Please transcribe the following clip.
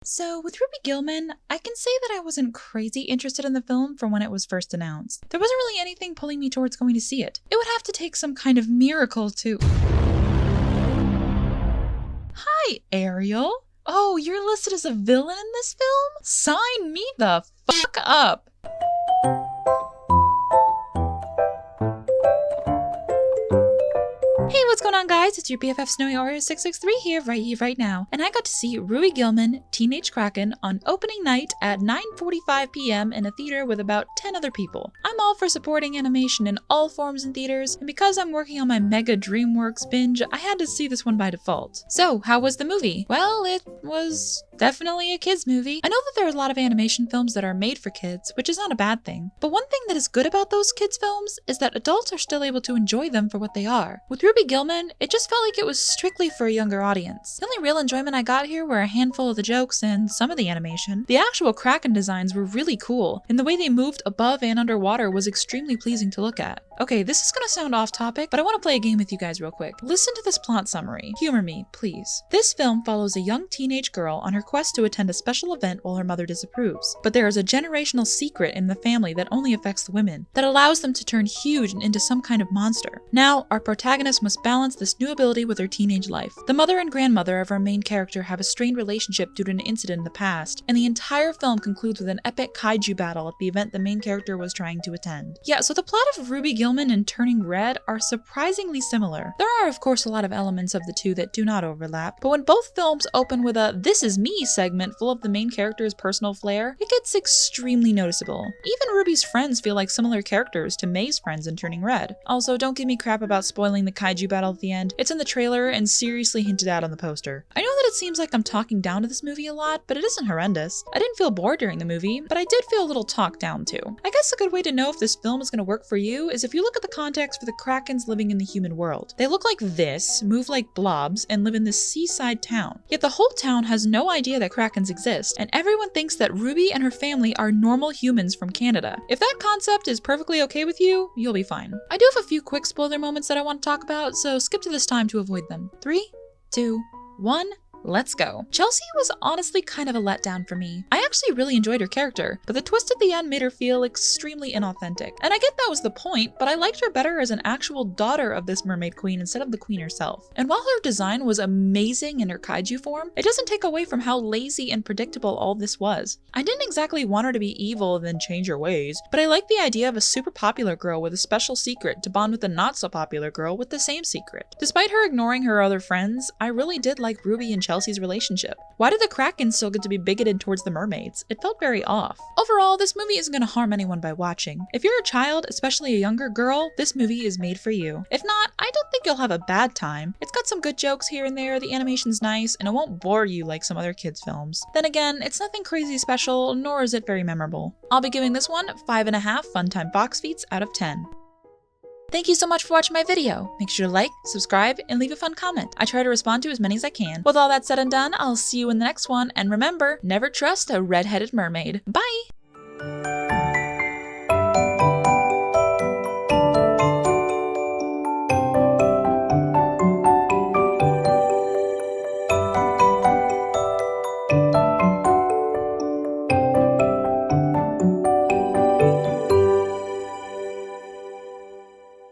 So, with Ruby Gillman, I can say that I wasn't crazy interested in the film from when it was first announced. There wasn't really anything pulling me towards going to see it. It would have to take some kind of miracle to... Hi, Ariel. Oh, you're listed as a villain in this film? Sign me the fuck up. Hey, what's going on, guys? It's your BFF Snowy Warrior 663 here, right now. And I got to see Ruby Gillman, Teenage Kraken on opening night at 9:45 p.m. in a theater with about 10 other people. I'm all for supporting animation in all forms in theaters, and because I'm working on my Mega DreamWorks binge, I had to see this one by default. So, how was the movie? Well, it was definitely a kids movie. I know that there are a lot of animation films that are made for kids, which is not a bad thing. But one thing that is good about those kids films is that adults are still able to enjoy them for what they are. With Ruby Gillman, it just felt like it was strictly for a younger audience. The only real enjoyment I got here were a handful of the jokes and some of the animation. The actual Kraken designs were really cool, and the way they moved above and underwater was extremely pleasing to look at. Okay, this is gonna sound off topic, but I want to play a game with you guys real quick. Listen to this plot summary. Humor me, please. This film follows a young teenage girl on her quest to attend a special event while her mother disapproves. But there is a generational secret in the family that only affects the women, that allows them to turn huge and into some kind of monster. Now, our protagonist must balance this new ability with her teenage life. The mother and grandmother of our main character have a strained relationship due to an incident in the past, and the entire film concludes with an epic kaiju battle at the event the main character was trying to attend. Yeah, so the plot of Ruby Gillman and Turning Red are surprisingly similar. There are, of course, a lot of elements of the two that do not overlap, but when both films open with a "This is me" segment full of the main character's personal flair, it gets extremely noticeable. Even Ruby's friends feel like similar characters to May's friends in Turning Red. Also, don't give me crap about spoiling the kaiju battle at the end. It's in the trailer and seriously hinted at on the poster. I know that it seems like I'm talking down to this movie a lot, but it isn't horrendous. I didn't feel bored during the movie, but I did feel a little talked down too. I guess a good way to know if this film is going to work for you is if you look at the context for the Krakens living in the human world. They look like this, move like blobs, and live in this seaside town. Yet the whole town has no idea that Krakens exist, and everyone thinks that Ruby and her family are normal humans from Canada. If that concept is perfectly okay with you, you'll be fine. I do have a few quick spoiler moments that I want to talk about, so skip to this time to avoid them. 3, 2, 1. Let's go. Chelsea was honestly kind of a letdown for me. I actually really enjoyed her character, but the twist at the end made her feel extremely inauthentic. And I get that was the point, but I liked her better as an actual daughter of this mermaid queen instead of the queen herself. And while her design was amazing in her kaiju form, it doesn't take away from how lazy and predictable all this was. I didn't exactly want her to be evil and then change her ways, but I liked the idea of a super popular girl with a special secret to bond with a not so popular girl with the same secret. Despite her ignoring her other friends, I really did like Ruby and Chelsea's relationship. Why did the Kraken still get to be bigoted towards the mermaids? It felt very off. Overall, this movie isn't going to harm anyone by watching. If you're a child, especially a younger girl, this movie is made for you. If not, I don't think you'll have a bad time. It's got some good jokes here and there, the animation's nice, and it won't bore you like some other kids' films. Then again, it's nothing crazy special, nor is it very memorable. I'll be giving this one 5.5 Funtime Box Feets out of 10. Thank you so much for watching my video. Make sure to like, subscribe, and leave a fun comment. I try to respond to as many as I can. With all that said and done, I'll see you in the next one, and remember, never trust a red-headed mermaid. Bye!